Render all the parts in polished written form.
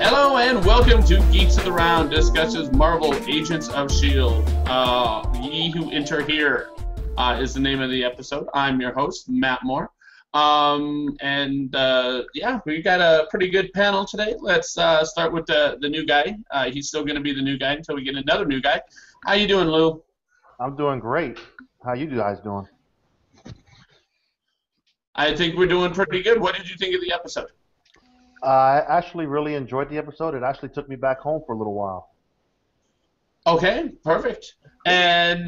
Hello and welcome to Geeks of the Round discusses Marvel Agents of S.H.I.E.L.D. Ye Who Enter Here is the name of the episode. I'm your host, Matt Moore. Yeah, we got a pretty good panel today. Let's start with the new guy. He's still going to be the new guy until we get another new guy. How you doing, Lou? I'm doing great. How you guys doing? I think we're doing pretty good. What did you think of the episode? I actually really enjoyed the episode. It actually took me back home for a little while. Okay, perfect. And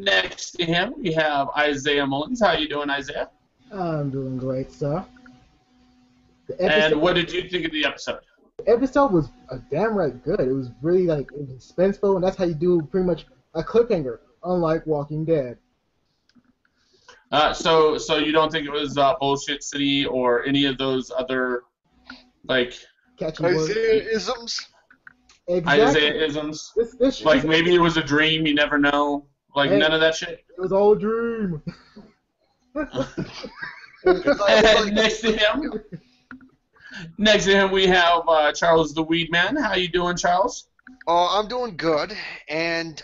next to him, we have Isaiah Mullins. How you doing, Isaiah? I'm doing great, sir. And what did you think of the episode? The episode was damn right good. It was really it was suspenseful, and that's how you do pretty much a cliffhanger, unlike Walking Dead. So you don't think it was Bullshit City or any of those other catchy words? Isaiah-isms? Exactly. Isaiah-isms? This Maybe it was a dream, you never know. Hey, none of that shit. It was all a dream. And next to him, we have Charles the Weed Man. How you doing, Charles? I'm doing good, and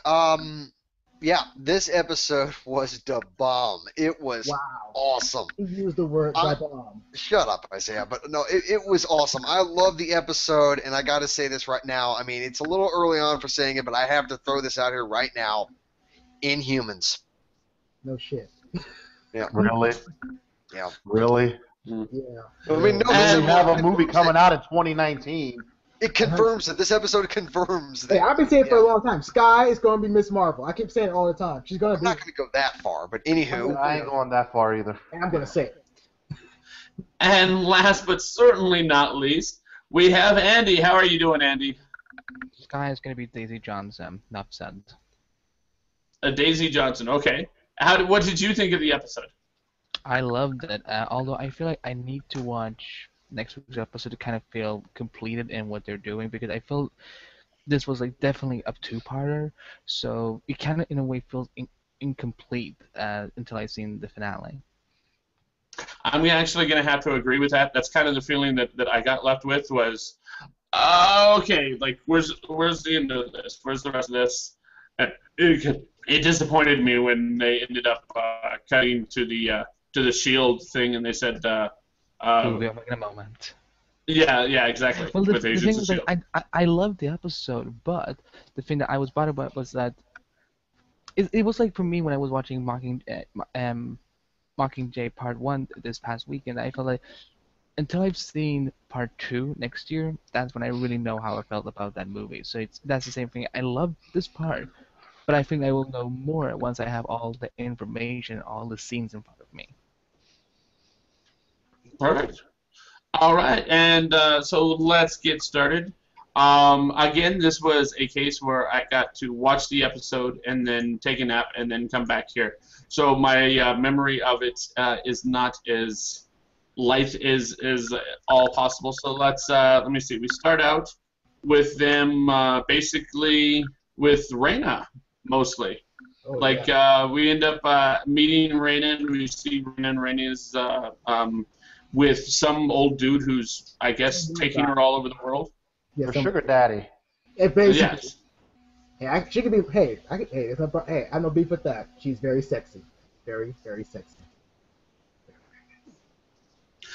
yeah, this episode was the bomb. It was awesome. He used the word bomb. Shut up, Isaiah. But no, it was awesome. I love the episode, and I got to say this right now. I mean, it's a little early on for saying it, but I have to throw this out here right now. Inhumans. No shit. Yeah. Really? Yeah. Really? Yeah. I mean, no, we have a movie coming out in 2019. It confirms it. This episode confirms that. Hey, I've been saying it for a long time. Skye is going to be Miss Marvel. I keep saying it all the time. She's going to be. I'm not going to go that far, but anywho. I ain't going that far either. I'm going to say it. And last but certainly not least, we have Andy. How are you doing, Andy? Skye is going to be Daisy Johnson. Enough said. Daisy Johnson. Okay. What did you think of the episode? I loved it. Although I feel like I need to watch next week's episode to kind of feel completed in what they're doing, because I felt this was definitely a two-parter, so it kind of in a way feels incomplete until I've seen the finale. I'm actually going to have to agree with that. That's kind of the feeling that I got left with was, okay, where's the end of this? Where's the rest of this? It disappointed me when they ended up cutting to the S.H.I.E.L.D. thing, and they said, We'll be back in a moment. Yeah, exactly. Well, with the Agents thing of is, S.H.I.E.L.D. I loved the episode, but the thing that I was bothered about was that it was for me when I was watching Mockingjay Part 1 this past weekend, I felt like until I've seen Part 2 next year, that's when I really know how I felt about that movie. So that's the same thing. I love this part, but I think I will know more once I have all the information, all the scenes in front of me. Perfect. All right, and so let's get started. Again, this was a case where I got to watch the episode and then take a nap and then come back here. So my memory of it is not as light as all possible. So let me see. We start out with them basically with Raina mostly. We end up meeting Raina, and we see Raina, and Raina is with some old dude who's, I guess, taking her all over the world. Yeah, Her sugar daddy. Yes. Hey, she could be. Hey, I have no beef with that. She's very sexy, very, very sexy.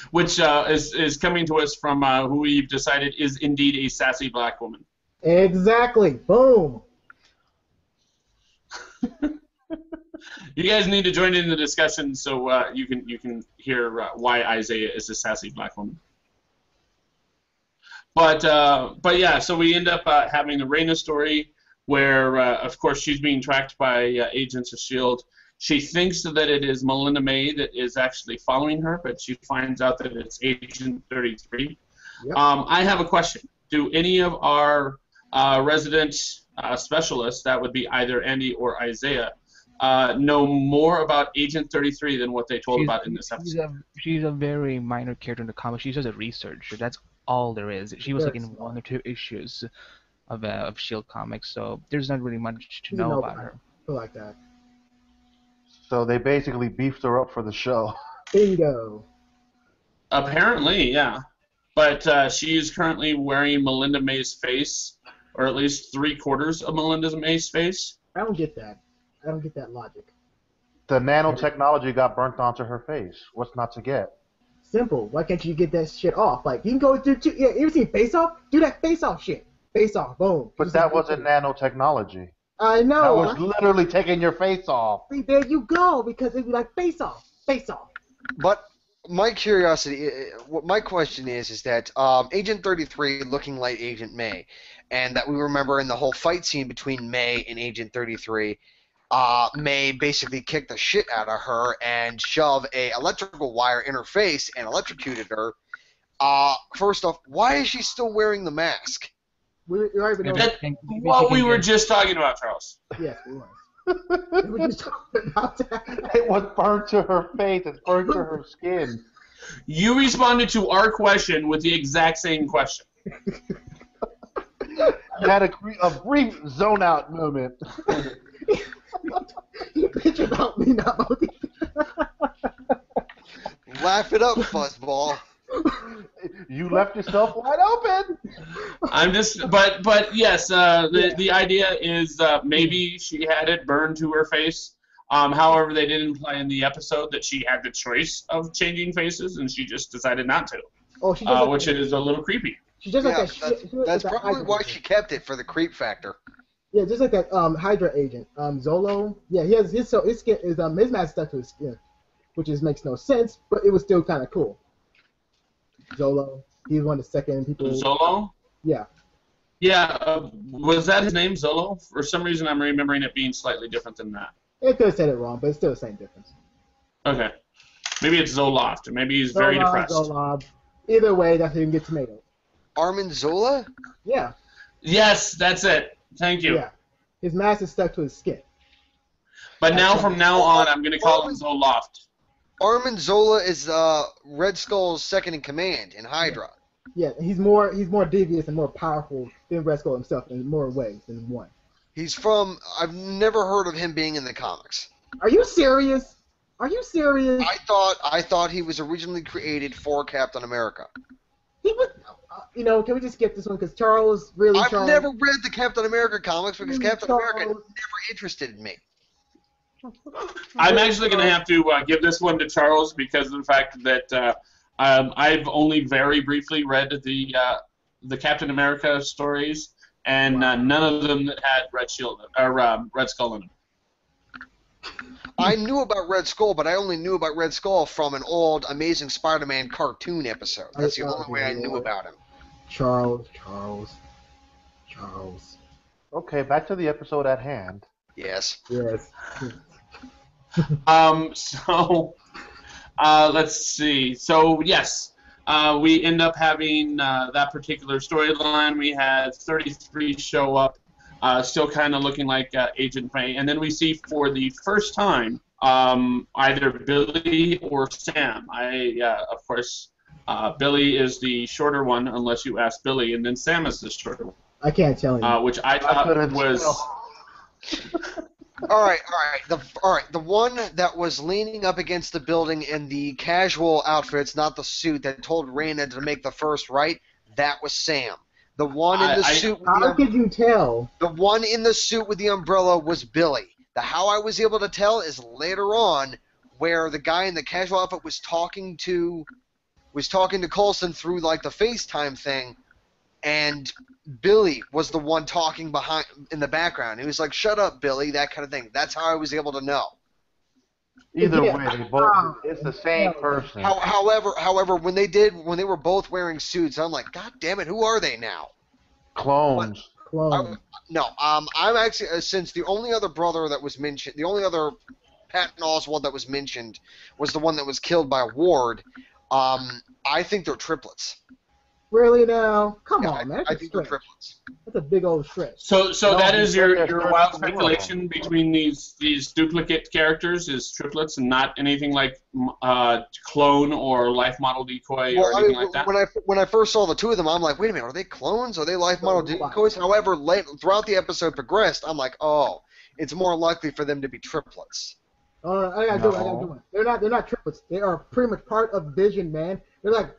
Which is coming to us from who we've decided is indeed a sassy black woman. Exactly. Boom. You guys need to join in the discussion so you can hear why Isaiah is a sassy black woman. But yeah, so we end up having the Raina story where, of course, she's being tracked by agents of S.H.I.E.L.D. She thinks that it is Melinda May that is actually following her, but she finds out that it's Agent 33. Yep. I have a question. Do any of our resident specialists, that would be either Andy or Isaiah, know more about Agent 33 than what they told about in this episode? She's a very minor character in the comics. She's just a researcher. That's all there is. She was in 1 or 2 issues of S.H.I.E.L.D. comics, so there's not really much to know about her. I like that. So they basically beefed her up for the show. Bingo. Apparently, yeah. but she is currently wearing Melinda May's face, or at least 3/4 of Melinda May's face. I don't get that. I don't get that logic. The nanotechnology got burnt onto her face. What's not to get? Simple. Why can't you get that shit off? Like, you can go do, yeah, you ever seen Face Off? Do that Face Off shit. Face Off, boom. But that wasn't nanotechnology. I know. That was literally taking your face off. See, there you go, because it'd be like Face Off, Face Off. But my curiosity, what my question is that Agent 33 looking like Agent May, and that we remember in the whole fight scene between May and Agent 33, May basically kicked the shit out of her and shoved a electrical wire in her face and electrocuted her. First off, why is she still wearing the mask? We already know. What we were just talking about, Charles. Yes, we were. We were just talking about that. It was burnt to her face. It's burnt to her skin. You responded to our question with the exact same question. You had a brief zone out moment. You bitch about me, not about me. Laugh it up, fuzzball. You left yourself wide open. I'm just, but yes, the idea is maybe she had it burned to her face. However, they did imply in the episode that she had the choice of changing faces, and she just decided not to. Oh, she does which is a little creepy. She just Yeah, like that. that's probably why she kept it, for the creep factor. Yeah, just like that Hydra agent, Zolo. Yeah, he has his skin is his mask stuck to his skin, which makes no sense, but it was still kind of cool. Zolo, he's one of the second people. Zolo? Yeah. Yeah, was that his name, Zolo? For some reason, I'm remembering it being slightly different than that. It could have said it wrong, but it's still the same difference. Okay. Maybe it's Zoloft, or maybe he's very depressed. Zolob. Either way, that's how you can get tomato. Armin Zola? Yeah. Yes, that's it. Thank you. Yeah. His mask is stuck to his skin. But now, from now on, I'm going to call him Zoloft. Armin Zola is Red Skull's second in command in Hydra. Yeah, he's more devious and more powerful than Red Skull himself in more ways than one. He's from. I've never heard of him being in the comics. Are you serious? Are you serious? I thought he was originally created for Captain America. He was. Can we just skip this one because Charles really? I've never read the Captain America comics because Captain America never interested in me. I'm actually going to have to give this one to Charles because of the fact that I've only very briefly read the Captain America stories, and none of them that had Red Skull in them. I knew about Red Skull, but I only knew about Red Skull from an old Amazing Spider-Man cartoon episode. That's the only way I knew about him. Charles. Okay, back to the episode at hand. Yes. Yes. So let's see. So yes, we end up having that particular storyline. We had 33 show up, still kind of looking like Agent May, and then we see for the first time either Billy or Sam. Of course, Billy is the shorter one, unless you ask Billy, and then Sam is the shorter one. I can't tell you. Which I thought was. All right. The one that was leaning up against the building in the casual outfits, not the suit, that told Raina to make the first right, that was Sam. The one in the suit. How could you tell? The one in the suit with the umbrella was Billy. How I was able to tell is later on, where the guy in the casual outfit was talking to Coulson through like the FaceTime thing, and Billy was the one talking behind in the background. He was like, "Shut up, Billy," that kind of thing. That's how I was able to know. Either way, it's the same person. However, when they were both wearing suits, I'm like, God damn it, who are they now? Clones. Clone. I'm actually since the only other brother that was mentioned, the only other Patton Oswalt that was mentioned was the one that was killed by Ward. I think they're triplets. Really now? Come on, man. I think they're triplets. That's a big old stretch. So that is your wild more. speculation between these duplicate characters is triplets and not anything like clone or life model decoy or anything like that? When I first saw the two of them, I'm like, wait a minute, are they clones? Are they life model decoys? However, throughout the episode progressed, I'm like, oh, it's more likely for them to be triplets. I gotta do it. They're not triplets. They are pretty much part of Vision, man.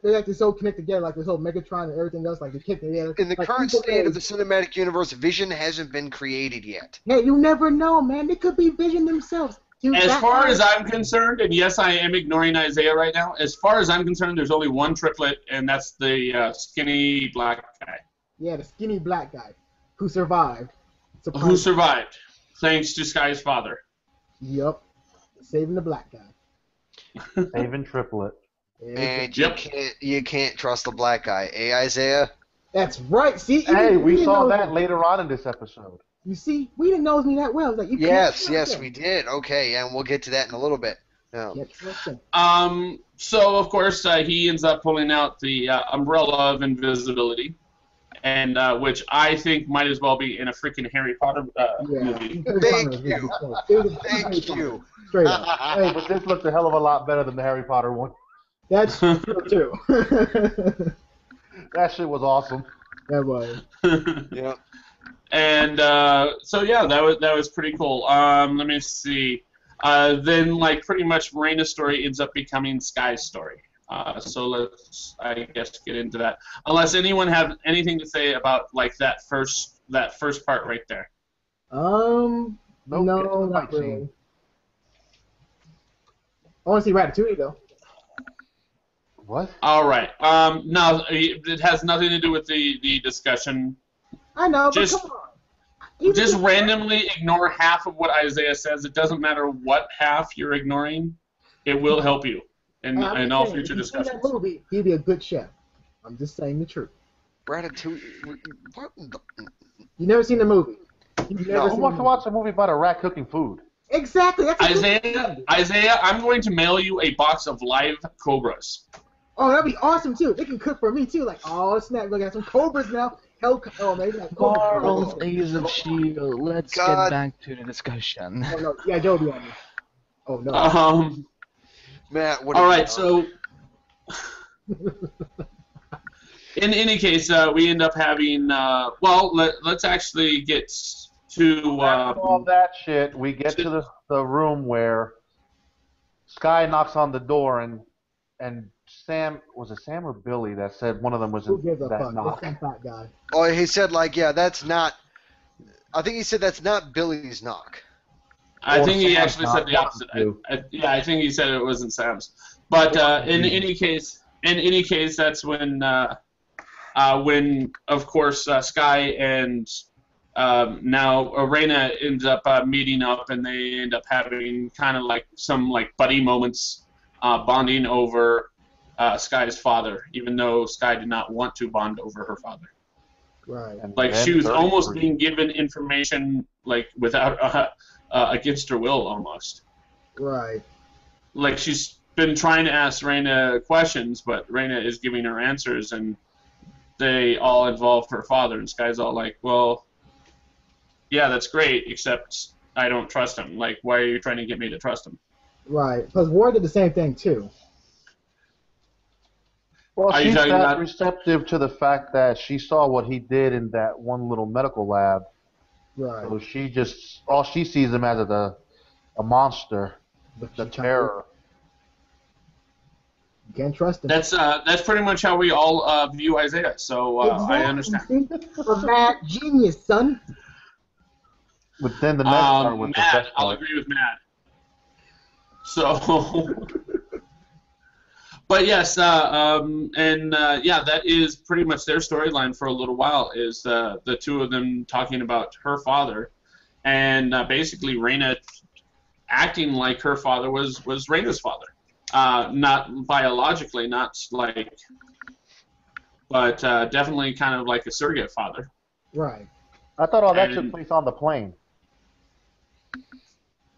they're so connected together, like this whole Megatron and everything else, like they connect together. In the like, current state of the cinematic universe, Vision hasn't been created yet. Hey, you never know, man. They could be Vision themselves. As far as I'm concerned, and yes, I am ignoring Isaiah right now. As far as I'm concerned, there's only one triplet, and that's the skinny black guy. Yeah, the skinny black guy who survived. Who survived, thanks to Sky's father. Yep, saving the black guy. Saving triplet. And you can't trust the black guy, eh, Isaiah? That's right. See, Hey, we saw that later on in this episode. You see, we didn't know me that well. Like, you yes, we did. Okay, and we'll get to that in a little bit. Yeah. So of course he ends up pulling out the umbrella of invisibility, and which I think might as well be in a freaking Harry Potter movie. Thank you. Thank you. Straight up. Hey, but this looks a hell of a lot better than the Harry Potter one. That's true too. That shit was awesome. That was. Yeah. And so yeah, that was pretty cool. Let me see. Then like pretty much Raina's story ends up becoming Sky's story. So let's I guess get into that. Unless anyone have anything to say about like that first part right there. No, not really. I want to see Ratatouille though. What? All right. No, it has nothing to do with the discussion. I know, just, but come on. Just randomly ignore half of what Isaiah says. It doesn't matter what half you're ignoring. It will help you in all future discussions. In that movie, he'd be a good chef. I'm just saying the truth. Ratatouille. What? You never seen the movie? Who wants to watch a movie about a rat cooking food? Exactly. That's Isaiah, I'm going to mail you a box of live cobras. Oh, that'd be awesome too. They can cook for me too. Like, oh snap, we got some cobras now. Maybe like Marvel's Agents of S.H.I.E.L.D. Let's get back to the discussion. Oh no, yeah, Joe be on me. Oh no. Matt, what? All right, so in any case, we end up having. Let's actually get to. After all that shit, we get to the room where Sky knocks on the door and Sam, was it Sam or Billy that said one of them was in that knock? It's that guy. Oh, he said like, yeah, that's not. I think he said that's not Billy's knock. I think he actually said the opposite. I think he said it wasn't Sam's. But in any case, that's when of course Sky and now Raina ends up meeting up, and they end up having kind of like some like buddy moments, bonding over Sky's father, even though Sky did not want to bond over her father. Right. Like she was almost being given information like without against her will almost. Right. Like she's been trying to ask Raina questions, but Raina is giving her answers, and they all involve her father. And Sky's all like, "Well, yeah, that's great, except I don't trust him. Like, why are you trying to get me to trust him?" Right. Because Ward did the same thing too. Well, she's not receptive to the fact that she saw what he did in that one little medical lab. Right. So all she sees him as a monster, the terror. You can't trust him. That's pretty much how we all view Isaiah. So exactly. I understand. A mad genius, son. But then the next part with Matt, the best part. I'll agree with Matt. So. But yes, that is pretty much their storyline for a little while. Is the two of them talking about her father, and basically Raina acting like her father was Raina's father, not biologically, not like, but definitely kind of like a surrogate father. Right. I thought all that took place on the plane.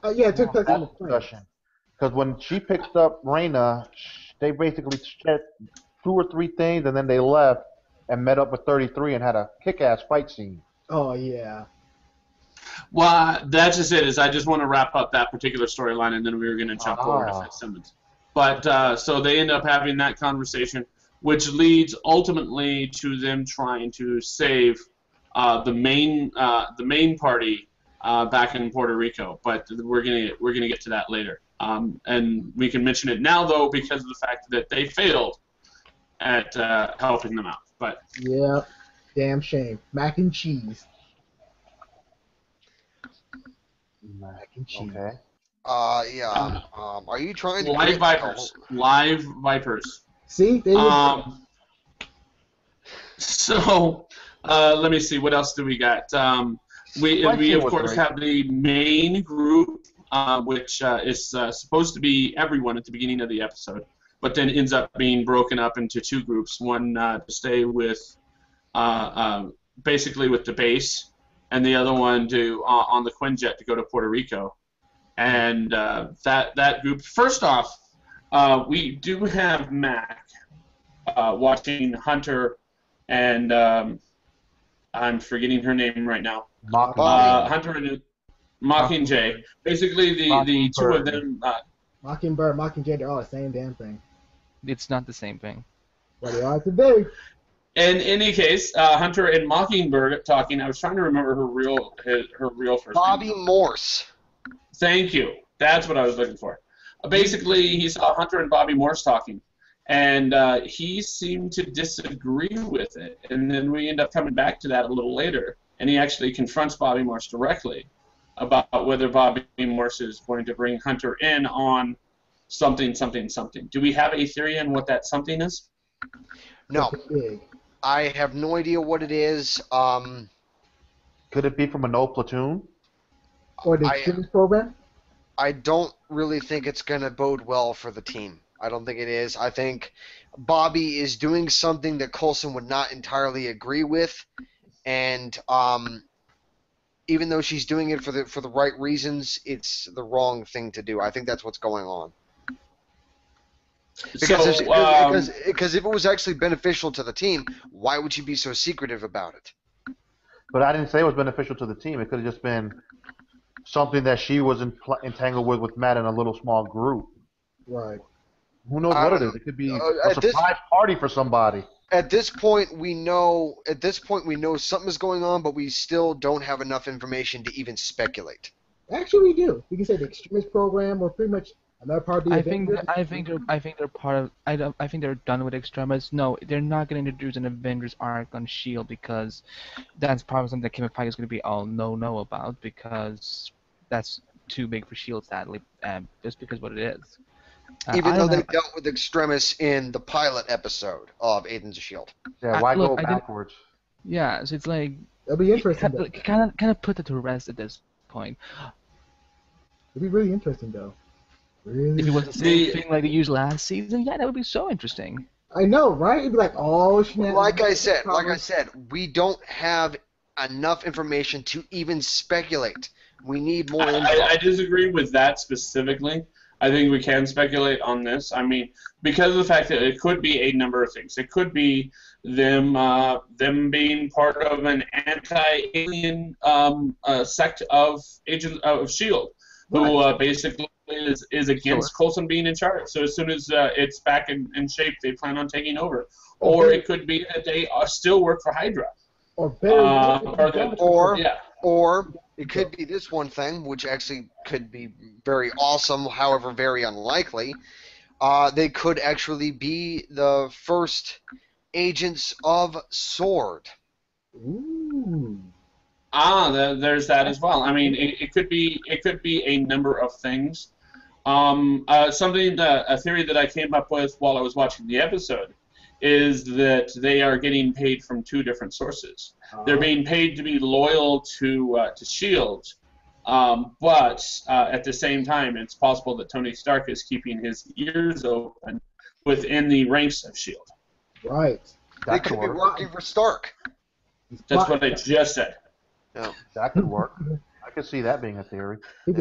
Yeah, it took place on the plane. Because when she picked up Raina, they basically said 2 or 3 things, and then they left and met up with 33 and had a kick-ass fight scene. Oh, yeah. Well, that's just it. Is I just want to wrap up that particular storyline, and then we were going to jump over to Fitzsimmons. But so they end up having that conversation, which leads ultimately to them trying to save the main party back in Puerto Rico. But we're gonna get to that later. And we can mention it now, though, because of the fact that they failed at helping them out. But Yeah, damn shame. Mac and cheese. Mac and cheese. Okay. Yeah. Are you trying to live create vipers, live vipers. See, there you go. So let me see. What else do we got? We of course have the main group, which is supposed to be everyone at the beginning of the episode, but then ends up being broken up into two groups. One to stay with basically with the base, and the other one to on the Quinjet to go to Puerto Rico. And that group. First off, we do have Mac watching Hunter and I'm forgetting her name right now. Hunter and Mockingjay. Basically, the two of them. Mockingbird, Mockingjay, they're all the same damn thing. It's not the same thing. But they are today. In any case, Hunter and Mockingbird talking. I was trying to remember her real first Bobby name. Morse. Thank you. That's what I was looking for. Basically, he saw Hunter and Bobby Morse talking, and he seemed to disagree with it. And then we end up coming back to that a little later, and he actually confronts Bobby Morse directly about whether Bobby Morse is going to bring Hunter in on something. Do we have a theory on what that something is? No. I have no idea what it is. Could it be from an old platoon? Or the Extremis program? I don't really think it's going to bode well for the team. I don't think it is. I think Bobby is doing something that Coulson would not entirely agree with, and even though she's doing it for the right reasons, it's the wrong thing to do. I think that's what's going on. Because if it was actually beneficial to the team, why would she be so secretive about it? But I didn't say it was beneficial to the team. It could have just been something that she was entangled with Matt in a little small group. Right. Who knows what it is? It could be a surprise party for somebody. At this point, we know something is going on, but we still don't have enough information to even speculate. Actually, we do. We can say the Extremis program or pretty much another part of the I think they're part of. I think they're done with Extremis. No, they're not going to introduce an Avengers arc on Shield because that's probably something that Kim Feige is going to be all no about because that's too big for Shield, sadly, just because what it is. Even though they dealt with Extremis in the pilot episode of Agents of Shield. Yeah, why go backwards? Yeah, so it's like it'll be interesting. Kind of put it to rest at this point. It'd be really interesting though. Really? If it was the same thing like they used last season, yeah, that would be so interesting. I know, right? It'd be like, oh, snap. Like I said, we don't have enough information to even speculate. We need more info. I disagree with that specifically. I think we can speculate on this. I mean, because of the fact that it could be a number of things. It could be them being part of an anti-alien sect of Agents of Shield, who basically is against Coulson being in charge. So as soon as it's back in shape, they plan on taking over. Or it could be that they still work for Hydra. Or better, or it could be this one thing, which actually could be very awesome, however very unlikely. They could actually be the first agents of S.W.O.R.D. Ooh. There's that as well. I mean, it could be a number of things. A theory that I came up with while I was watching the episode is that they are getting paid from two different sources. They're being paid to be loyal to Shield, but at the same time, it's possible that Tony Stark is keeping his ears open within the ranks of Shield. Right. They could be working for Stark. That's what I just said. Yeah. That could work. I could see that being a theory. He's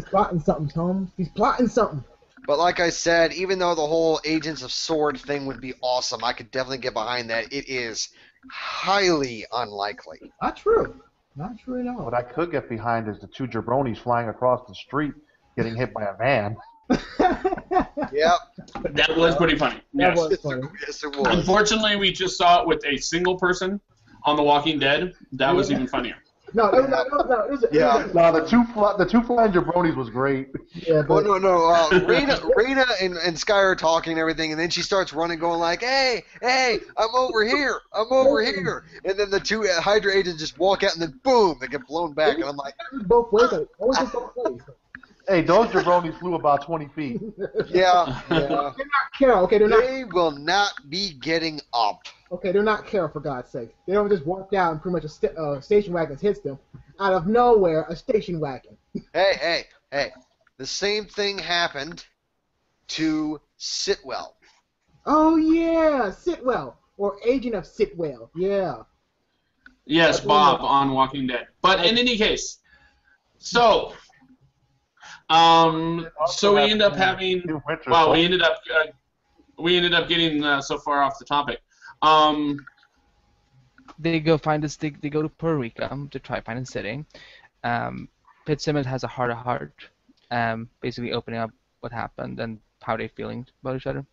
plotting something, Tom. He's plotting something. But like I said, even though the whole Agents of S.W.O.R.D. thing would be awesome, I could definitely get behind that. It is highly unlikely. Not true. Not true at all. What I could get behind is the two jabronis flying across the street getting hit by a van. Yep. That was pretty funny. That Yes. was funny. Yes, it was. Unfortunately, we just saw it with a single person on The Walking Dead. That was even funnier. No, no. It was Yeah. No, the two flying jabronis was great. yeah, Well, but no. Rena and Sky are talking and everything, and then she starts running, going like, "Hey, I'm over here, and then the two Hydra agents just walk out, and then boom, they get blown back, and I'm like, both ways. Like, always just both ways. Hey, those jabronis flew about 20 feet. yeah. They're not Carol. Okay, they're not. They will not be getting up. Okay, they're not Carol, for God's sake. They don't just walk out and pretty much a station wagon hits them. Out of nowhere, a station wagon. Hey. The same thing happened to Sitwell. Oh, yeah, Sitwell. Or Agent of Sitwell. Yeah. Yes, Bob on Walking Dead. But in any case, so we end up having. Wow, we ended up getting so far off the topic. They go find this. They go to Puerto Rico to try find a city. Fitzsimmons has a heart-to-heart, basically opening up what happened and how they're feeling about each other.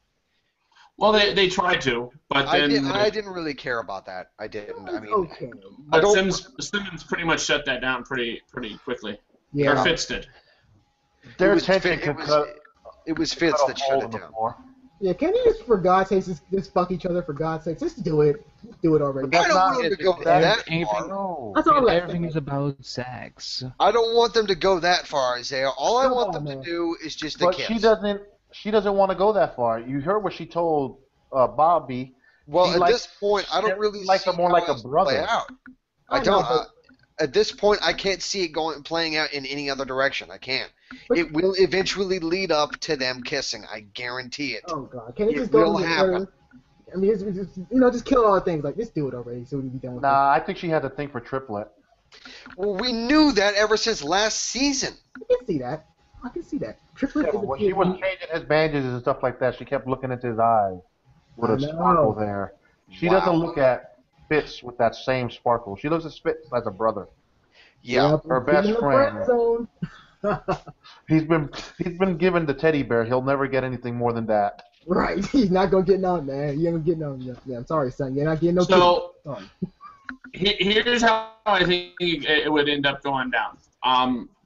Well, they tried to, but then I didn't really care about that. I didn't. I mean, Okay. but Simmons pretty much shut that down pretty quickly. Yeah. Or Fitz did. Their it attention was Fitz that shut it down. Yeah, can you just, for God's sake, just fuck each other, for God's sake? Just do it. Just do it already. But I don't want them to go that far. No. That's all I'm Everything is about sex. I don't want them to go that far, Isaiah. All I Come want on, them man. to do is just a But kiss. she doesn't want to go that far. You heard what she told Bobby. Well, She at likes- this point, I don't really likes see her more how like a it's brother. play out. I I know, don't. but- At this point, I can't see it playing out in any other direction. I can't. But- It will eventually lead up to them kissing. I guarantee it. Oh, God. Can it It just go will to the happen. murder? I mean, just kill all the things. Like, just do it already so we can be done with it. Nah, I think she had a thing for triplet. Well, we knew that ever since last season. I can see that. Triplet Yeah, is but a when kid. she was changing his bandages and stuff like that, she kept looking into his eyes with I a know. sparkle there. She Wow. doesn't look at Fitz with that same sparkle. She looks at Fitz as a brother. Yeah. Yep, her get best in the friend. zone. He's been given the teddy bear. He'll never get anything more than that. Right. He's not going to get none, man. He ain't going to get none. Yeah, I'm sorry, son. You're not getting no So kids. here's how I think it would end up going down.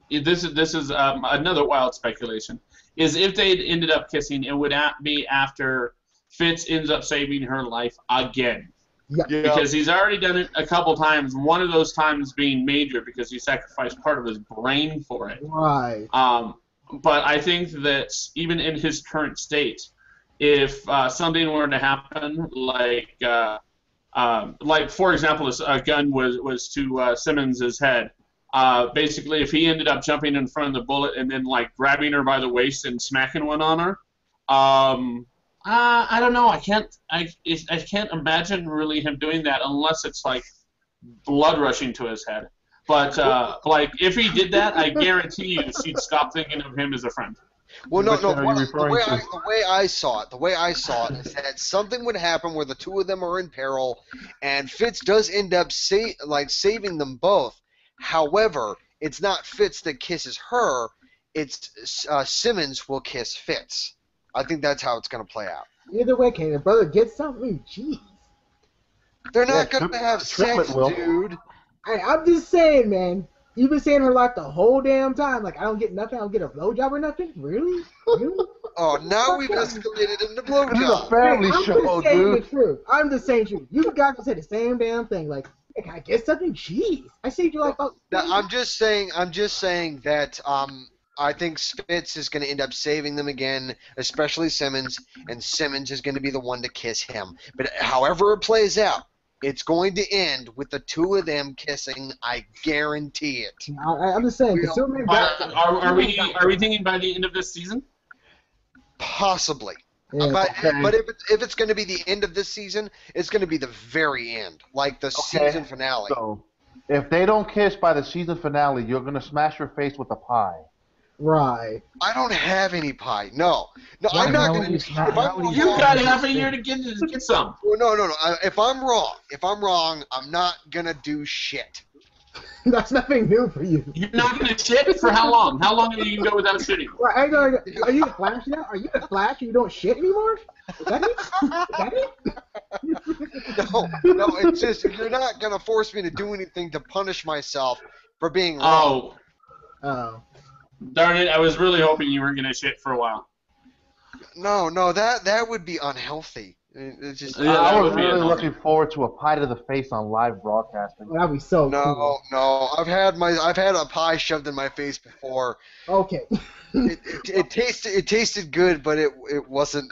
This is another wild speculation. Is if they ended up kissing, it would be after Fitz ends up saving her life again. Yeah. Because he's already done it a couple times, one of those times being major because he sacrificed part of his brain for it. Right. But I think that even in his current state, if something were to happen, like for example, a gun was to Simmons' head, basically if he ended up jumping in front of the bullet and then like grabbing her by the waist and smacking one on her, I don't know. I can't imagine really him doing that unless it's like blood rushing to his head. But like if he did that, I guarantee you she'd stop thinking of him as a friend. Well, no. Which one are you referring to? The way I saw it is that something would happen where the two of them are in peril, and Fitz does end up saving them both. However, it's not Fitz that kisses her; it's Simmons will kiss Fitz. I think that's how it's going to play out. Either way, can your brother get something? Jeez. They're not Yeah, going to have Triplet sex, will. dude. I'm just saying, man. You've been saying her like the whole damn time. Like, I don't get nothing. I don't get a blowjob or nothing. Really? Really? Oh, now we've escalated into This is a blowjob. family I'm show, just saying the dude. truth. I'm just saying the truth. You guys will say the same damn thing. Like, hey, can I get something? Jeez. I saved you like about. Now, I'm just saying that I think Fitz is going to end up saving them again, especially Simmons, and Simmons is going to be the one to kiss him. But however it plays out, it's going to end with the two of them kissing. I guarantee it. I'm just saying. We'll- Superman Are we thinking by the end of this season? Possibly. Yeah, But if it's going to be the end of this season, it's going to be the very end, like the season finale. So, if they don't kiss by the season finale, you're gonna smash your face with a pie. right. I don't have any pie. No, Yeah, I'm not how going would to. you If smash- how would I'm you You've wrong, got half a year to get some. well, no. If I'm wrong, I'm not gonna do shit. That's nothing new for you. You're not going to shit for how long? How long are you going to go without shitting? Well, are you the Flash now? Are you the Flash and you don't shit anymore? Is that it? Is that it? No, it's just you're not gonna force me to do anything to punish myself for being wrong. Oh. Darn it! I was really hoping you weren't going to shit for a while. No, that would be unhealthy. It's just Yeah, I that was would be really annoying. looking forward to a pie to the face on live broadcasting. Well, that'd be so cool. no. I've had a pie shoved in my face before. Okay. It tasted good, but it wasn't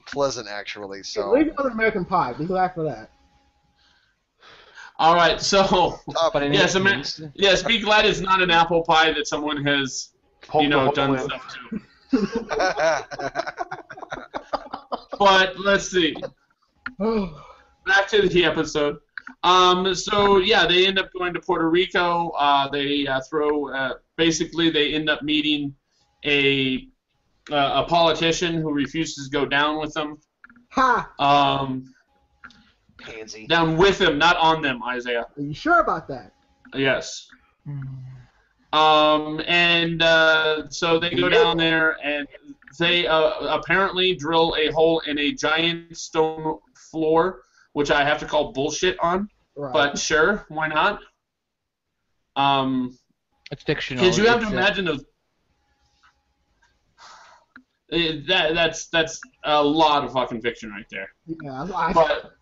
pleasant actually. So Leave it on American Pie. Be glad for that. All right, so But in yes, any case, yes, be glad it's not an apple pie that someone has, Poke the hole done in. stuff to. But let's see. Back to the episode. So yeah, they end up going to Puerto Rico. They basically they end up meeting a politician who refuses to go down with them. Ha! pansy. Down with them, not on them, Isaiah. Are you sure about that? Yes. So they go down there and they apparently drill a hole in a giant stone floor, which I have to call bullshit on. Right. But sure, why not? it's fictional. Because you have to It's, imagine those. That's a lot of fucking fiction right there. Yeah, But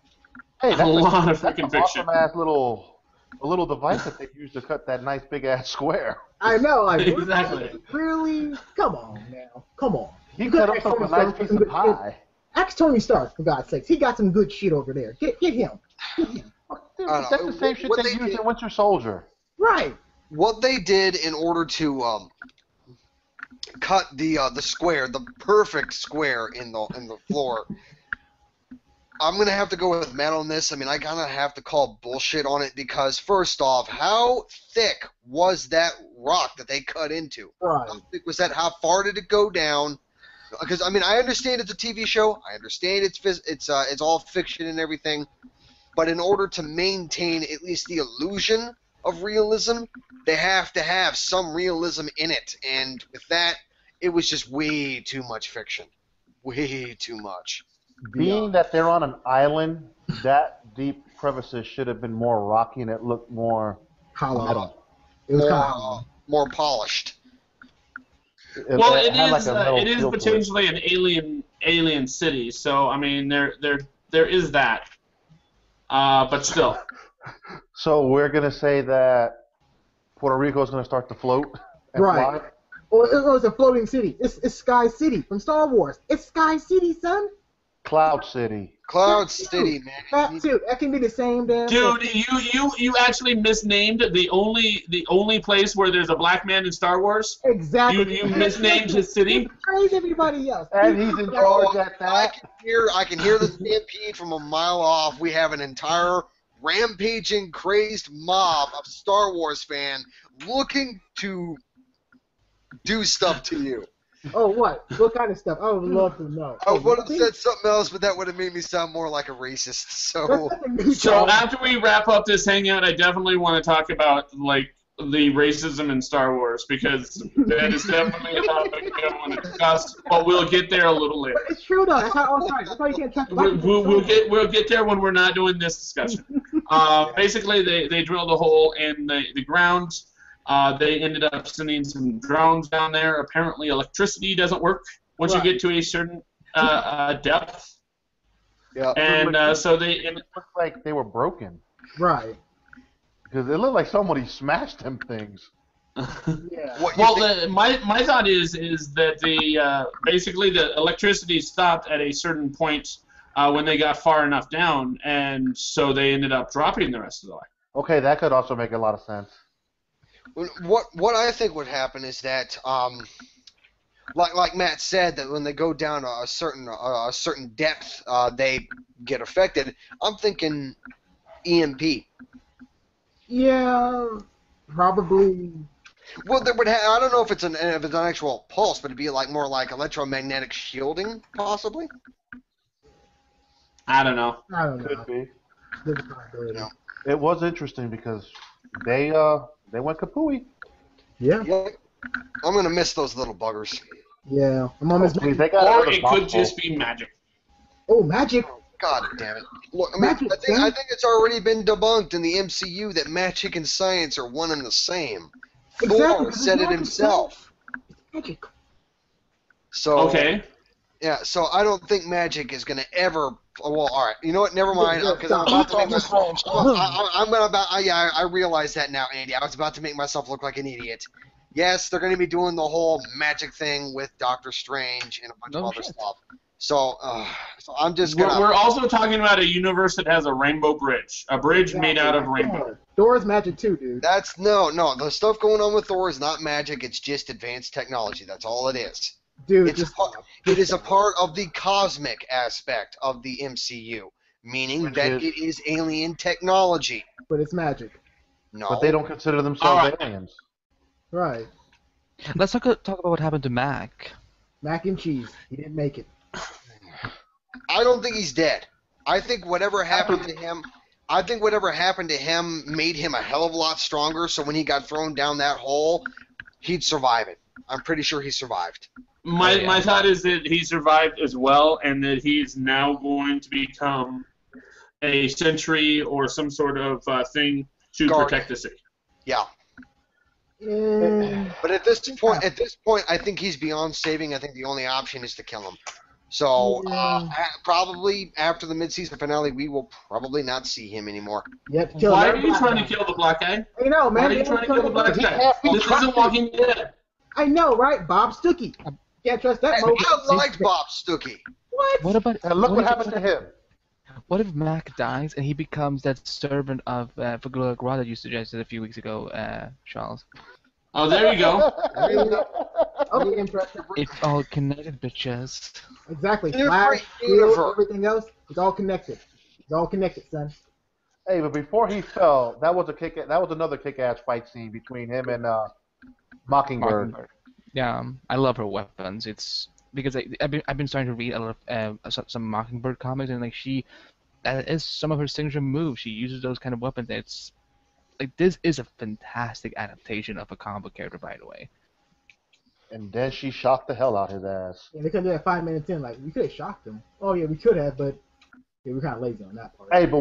Hey, a lot of that's freaking an fiction. awesome ass little device that they use to cut that nice big ass square. I know. Like, Exactly. Really? Come on now. Come on. He You cut could up some ask nice Tony piece Stark of for some good pie. Ask Tony Stark, for God's sakes. He got some good shit over there. Get him. That's the same shit What they they used did- in Winter Soldier. Right. What they did in order to cut the square, the perfect square in the floor. I'm gonna have to go with Matt on this. I mean, I kind of have to call bullshit on it because first off, how thick was that rock that they cut into? Right. How thick was that? How far did it go down? Because I mean, I understand it's a TV show. I understand it's all fiction and everything, but in order to maintain at least the illusion of realism, they have to have some realism in it. And with that, it was just way too much fiction. Way too much. Being that they're on an island, that deep crevices should have been more rocky and it looked more Hollow. metal. It was kind of hollow. More polished. Well, it had like is a metal it is feel to it. potentially an alien city, so I mean there is that, but still. So we're gonna say that Puerto Rico is gonna start to float and Right. fly. Or it was a floating city. It's Sky City from Star Wars. It's Sky City, son. Cloud City. Cloud That City, too. man. That too. That can be the same damn Dude, thing. you actually misnamed the only place where there's a black man in Star Wars. Exactly. You misnamed his city. Praise everybody else. And he's in charge at I that. can hear the stampede from a mile off. We have an entire rampaging, crazed mob of Star Wars fan looking to do stuff to you. Oh, what? What kind of stuff? I would love to know. I would have really? said something else, but that would have made me sound more like a racist. So So after we wrap up this hangout, I definitely want to talk about like the racism in Star Wars because that is definitely a topic I want to discuss. But we'll get there a little later. It's true though. That's how. Oh, sorry. That's why you can't touch black people. We'll get there when we're not doing this discussion. Basically, they drilled a hole in the ground. They ended up sending some drones down there. Apparently, electricity doesn't work once you get to a certain depth. yeah. And so they It looked like they were broken Right. because it looked like somebody smashed them things. Yeah. What you well, think- my thought is that the basically the electricity stopped at a certain point when they got far enough down, and so they ended up dropping the rest of the way. Okay, that could also make a lot of sense. What I think would happen is that, like Matt said, that when they go down a certain depth, they get affected. I'm thinking EMP. Yeah. Probably. Well, there would I don't know if it's an actual pulse, but it'd be more like electromagnetic shielding, possibly. I don't know. I don't know. Could be. There's a possibility. No. It was interesting because they went kapooey. Yeah. Yeah, I'm gonna miss those little buggers. Yeah. I'm on this. Please, they got Or another it box could full. just be magic. Oh, magic. God damn it! Look, I mean, Magic, I son. think it's already been debunked in the MCU that magic and science are one and the same. Exactly, Thor 'cause it's said it magic, himself. Magic. So Okay. yeah, so I don't think magic is gonna ever. Well, all right. You know what? Never mind. Yeah, Because I'm stop. about to make Doctor myself. Strange. I'm gonna about. Yeah, I realize that now, Andy. I was about to make myself look like an idiot. Yes, they're gonna be doing the whole magic thing with Doctor Strange and a bunch of No other shit. stuff. So I'm just We're, gonna. we're also talking about a universe that has a rainbow bridge. A bridge made out of rainbow. Thor. Thor's magic too, dude. That's no. The stuff going on with Thor is not magic. It's just advanced technology. That's all it is. Dude, It's just it is a part of the cosmic aspect of the MCU, meaning Which that is- it is alien technology. but it's magic. No, But they don't consider themselves Alright. aliens. Right. Let's talk about what happened to Mac. Mac and cheese. He didn't make it. I don't think he's dead. I think whatever happened to him made him a hell of a lot stronger. So when he got thrown down that hole, he'd survive it. I'm pretty sure he survived. My thought is that he survived as well, and that he's now going to become a sentry or some sort of thing to Guard. protect the city. Yeah, Yeah. but at this point, I think he's beyond saving. I think the only option is to kill him. So probably after the mid-season finale, we will probably not see him anymore. Yep. Kill Why are every you black trying guy. to kill the black guy? I know, man. Why are you trying to kill the black guy? This isn't Walking Dead. I know, right? Bob Stuckey. Can't trust that Hey, movie. I liked Bob Stuckey. What? What about And look what if- happened to him. What if Mac dies and he becomes that servant of Fagula that you suggested a few weeks ago, Charles? Oh, there you go. Oh, interesting. It's all connected, bitches. Exactly. Different Flash, Shield, universe. everything else. It's all connected. It's all connected, son. Hey, but before he fell, that was another kick-ass fight scene between him and Mockingbird. Yeah, I love her weapons. It's because I've been starting to read a lot of some Mockingbird comics, and like that is some of her signature moves. She uses those kind of weapons. It's like this is a fantastic adaptation of a comic book character, by the way. And then she shocked the hell out his ass. Yeah, they couldn't do that 5 minutes in. Like, we could have shocked him. Oh, yeah, we could have, but yeah, we're kind of lazy on that part. Hey, but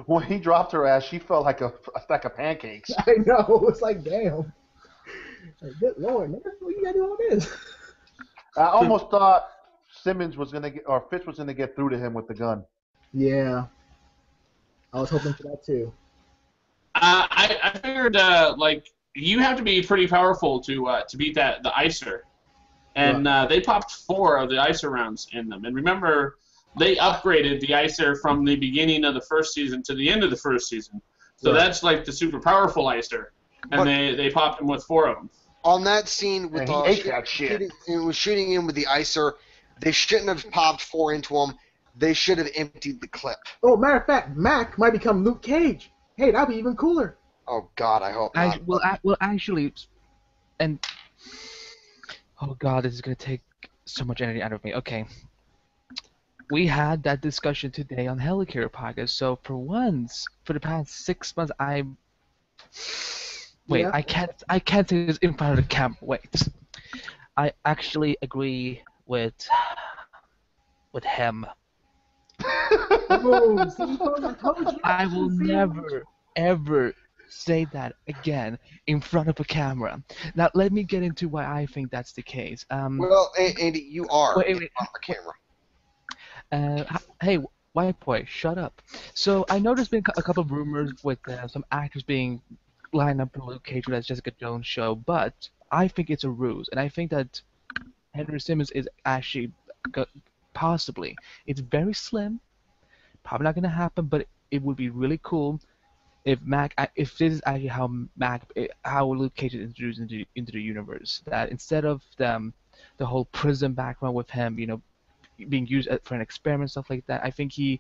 when he dropped her ass, she felt like a stack of pancakes. I know. It's like, damn. Like, good Lord, man. What you got to do all this? I almost thought Fitz was gonna get through to him with the gun. Yeah. I was hoping for that, too. I figured like you have to be pretty powerful to beat the Icer, and they popped 4 of the Icer rounds in them. And remember, they upgraded the Icer from the beginning of the first season to the end of the first season. So that's like the super powerful Icer, and they popped him with 4 of them. On that scene with And he ate that shit. shooting him with the Icer, they shouldn't have popped 4 into him. They should have emptied the clip. Oh, matter of fact, Mac might become Luke Cage. Hey, that'd be even cooler. Oh God, I hope not. Well, actually, and oh God, this is gonna take so much energy out of me. Okay, we had that discussion today on Helicarrier podcast. So for once, for the past 6 months, I can't say this in front of the camera. Wait, I actually agree with him. Oh, see, I told you. I will never, ever say that again in front of a camera. Now, let me get into why I think that's the case. Well, Andy, you are Wait, on the camera. Hey, white boy, shut up. So I know there's been a couple of rumors with some actors being lined up for Luke Cage for that Jessica Jones show, but I think it's a ruse, and I think that Henry Simmons is actually possibly. It's very slim, probably not gonna happen, but it would be really cool if this is actually how Luke Cage is introduced into the universe. That instead of the whole prison background with him, being used for an experiment, stuff like that. I think he,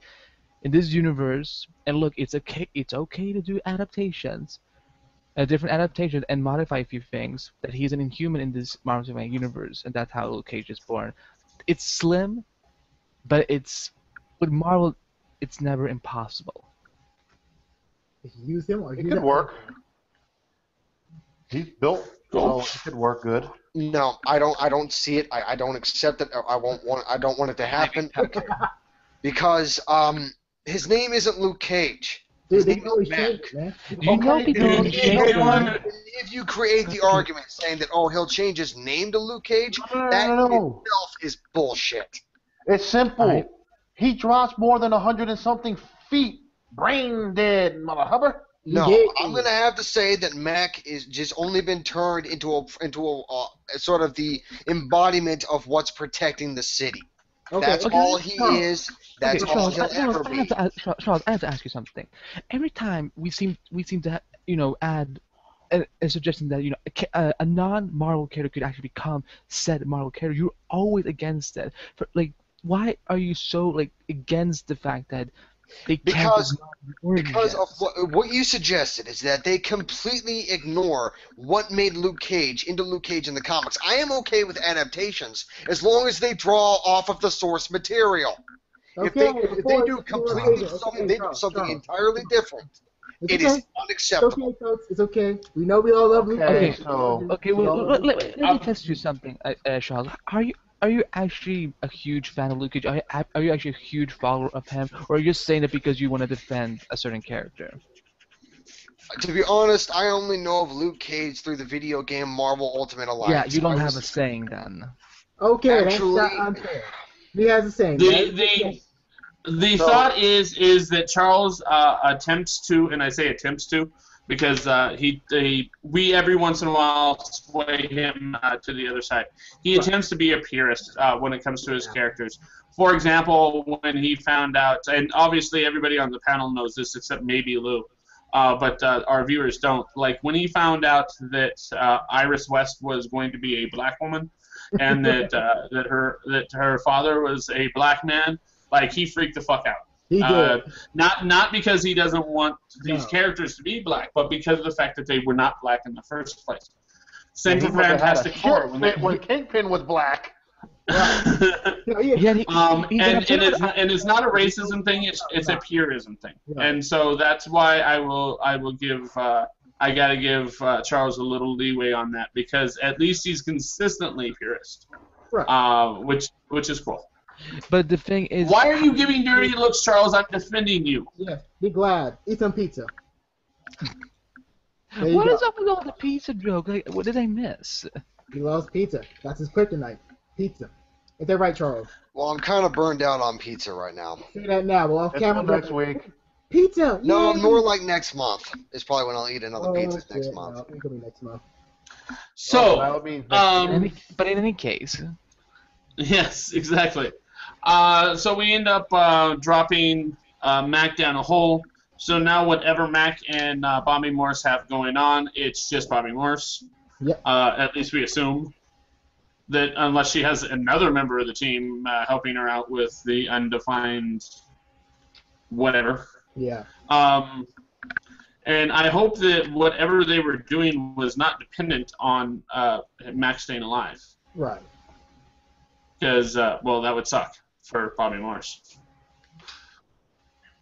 in this universe, and look, it's okay to do adaptations, different adaptations, and modify a few things. That he's an Inhuman in this Marvel Cinematic Universe, and that's how Luke Cage is born. It's slim, but with Marvel, it's never impossible. If you use him or It could work. He's built, Cool. so it could work good. No, I don't see it. I don't accept it. I don't want it to happen because his name isn't Luke Cage. Dude, His they name can always is change Mac. it, man. You know Okay, people dude, don't change one. If you create the argument saying that he'll change his name to Luke Cage, that in No. itself is bullshit. It's simple. Alright. He drops more than 100 and something feet. Brain dead, mother hubber. No, did. I'm gonna have to say that Mac is just only been turned into a sort of the embodiment of what's protecting the city. Okay, That's okay. all he No. is. That's Okay, all Charles, he'll ever be. Charles, I have to ask you something. Every time we seem to add a suggestion that a non-Marvel character could actually become said Marvel character, you're always against it. Why are you so against the fact that they can't Because origin Because of yet? what you suggested is that they completely ignore what made Luke Cage into Luke Cage in the comics. I am okay with adaptations as long as they draw off of the source material. If they do completely something entirely different, it is unacceptable. It's okay, folks. It's okay. We know we all love Luke Okay, Cage. so Okay, well, let me test you something, Charles. Are you actually a huge fan of Luke Cage? Are you actually a huge follower of him, or are you just saying it because you want to defend a certain character? To be honest, I only know of Luke Cage through the video game Marvel Ultimate Alliance. Yeah, you don't have a saying then. Okay, Actually- that's not unfair. He has a saying. The thought is that Charles attempts to, and I say attempts to, because we every once in a while sway him to the other side. He attempts to be a purist when it comes to his characters. For example, when he found out, and obviously everybody on the panel knows this except maybe Lou, but our viewers don't. Like when he found out that Iris West was going to be a black woman, and that her father was a black man, like he freaked the fuck out. He did. Not because he doesn't want these characters to be black, but because of the fact that they were not black in the first place. Same for Fantastic Four. When Kingpin was black. And it's not a racism thing. It's a purism thing. Right. And so that's why I will give I gotta give Charles a little leeway on that, because at least he's consistently purist, Right. which is cool. But the thing is, Why are you giving dirty looks, Charles? I'm defending you. Yeah, be glad. Eat some pizza. There you what go. is up with all the pizza joke? Like, what did I miss? He loves pizza. That's his kryptonite. Pizza. Is that right, Charles? Well, I'm kind of burned out on pizza right now. Say that now. Well, off camera. Next week. Pizza. No, yay! more like next month is probably when I'll eat another pizza next shit, month. No, it'll be next month. So, that would be But in any case, yes, exactly. So we end up dropping Mac down a hole. So now whatever Mac and Bobby Morse have going on, it's just Bobby Morse. Yep. At least we assume that, unless she has another member of the team helping her out with the undefined whatever. Yeah. And I hope that whatever they were doing was not dependent on Mac staying alive. Right. Because, well, that would suck for Bobby Morse.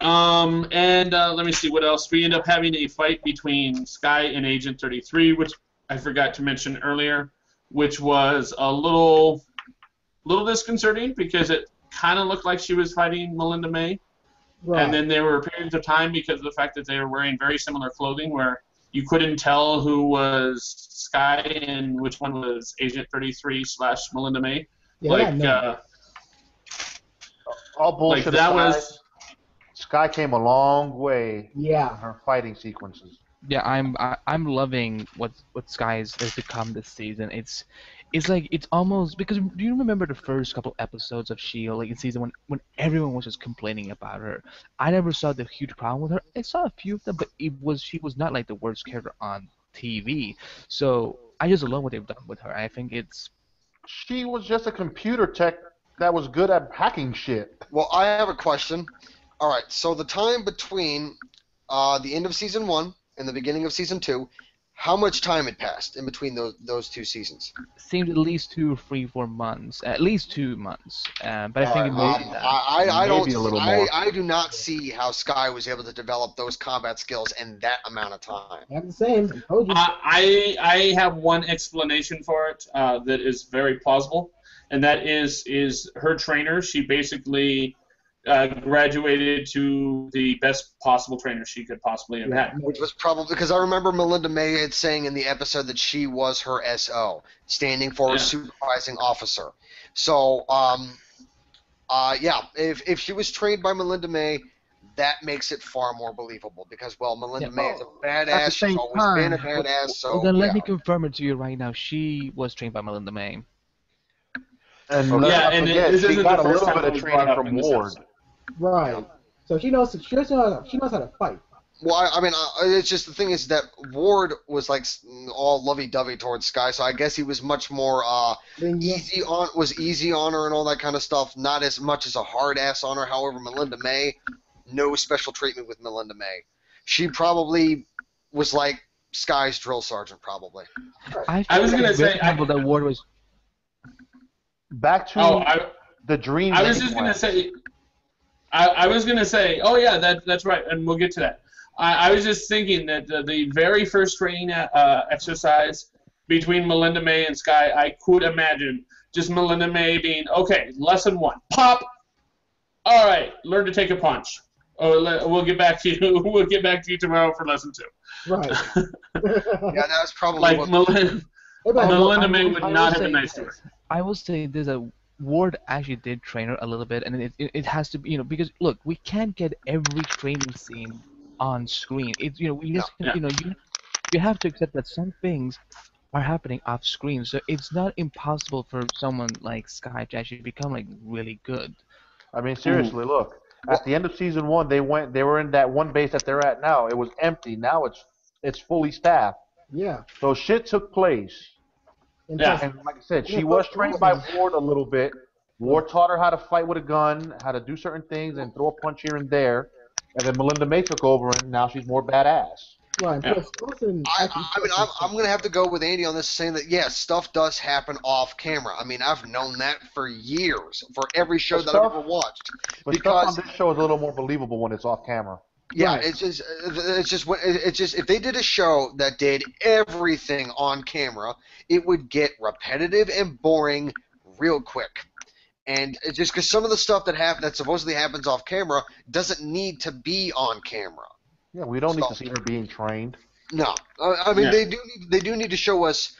And let me see what else. We end up having a fight between Skye and Agent 33, which I forgot to mention earlier, which was a little disconcerting because it kind of looked like she was fighting Melinda May. Right. And then there were periods of time, because of the fact that they were wearing very similar clothing, where you couldn't tell who was Skye and which one was Agent 33 / Melinda May. Yeah, all bullshit. Like that aside, was. Skye came a long way in Yeah. her fighting sequences. yeah, I'm loving what Skye has become this season. It's like it's almost because do you remember the first couple episodes of Shield, like in season 1, when everyone was just complaining about her? I never saw the huge problem with her. I saw a few of them, but she was not like the worst character on TV. So I just love what they've done with her. I think it's She was just a computer tech that was good at hacking shit. Well, I have a question. All right, so the time between the end of season 1 and the beginning of season 2, How much time had passed in between those 2 seasons? Seemed at least 2 or 3, 4 months, at least 2 months. But I think it more than that. I don't. Maybe a little more. I do not see how Sky was able to develop those combat skills in that amount of time. I'm the same. I told you. I have one explanation for it that is very plausible, and that is her trainer. She basically graduated to the best possible trainer she could possibly have had. Which was probably because I remember Melinda May had saying in the episode that she was her SO, standing for supervising officer. So, yeah, if she was trained by Melinda May, that makes it far more believable because, well, Melinda May is a badass. She's always been a badass. So, well, then let me confirm it to you right now. She was trained by Melinda May. And Yeah, and this she isn't got the a first little time bit it of was brought training up from in this Ward. episode. Right. So she knows how to fight. Well, I mean, it's just the thing is that Ward was like all lovey-dovey towards Sky, so I guess he was much more easy on her and all that kind of stuff. Not as much as a hard ass on her. However, Melinda May, no special treatment with Melinda May. She probably was like Sky's drill sergeant, probably. I was gonna say that Ward was. Back to the dream. I was just gonna say. I was gonna say. Oh yeah, that's right, and we'll get to that. I was just thinking that the very first training exercise between Melinda May and Sky, I could imagine just Melinda May being, okay, lesson 1, pop. All right, learn to take a punch. Oh, we'll get back to you. We'll get back to you tomorrow for lesson 2. Right. Yeah, that was probably like what Melinda May would not have been nice to her. I will say there's a Ward actually did train her a little bit, and it has to be, because look, we can't get every training scene on screen. It's we just you have to accept that some things are happening off screen, so it's not impossible for someone like Sky to actually become like really good. I mean, seriously, look. At the end of season 1, they were in that one base that they're at now. It was empty. Now it's fully staffed. Yeah. So shit took place. Yeah. And like I said, she was trained by Ward a little bit. Ward taught her how to fight with a gun, how to do certain things, and throw a punch here and there. And then Melinda May took over, and now she's more badass. Right. Yeah. I'm going to have to go with Andy on this, saying that, yes, stuff does happen off camera. I mean, I've known that for years, for every show that I've ever watched. But stuff on this show is a little more believable when it's off camera. Yeah, Right. it's just if they did a show that did everything on camera, it would get repetitive and boring real quick. And it's just because some of the stuff that supposedly happens off camera doesn't need to be on camera. Yeah, we don't need to see her being trained. No, I mean they do need to show us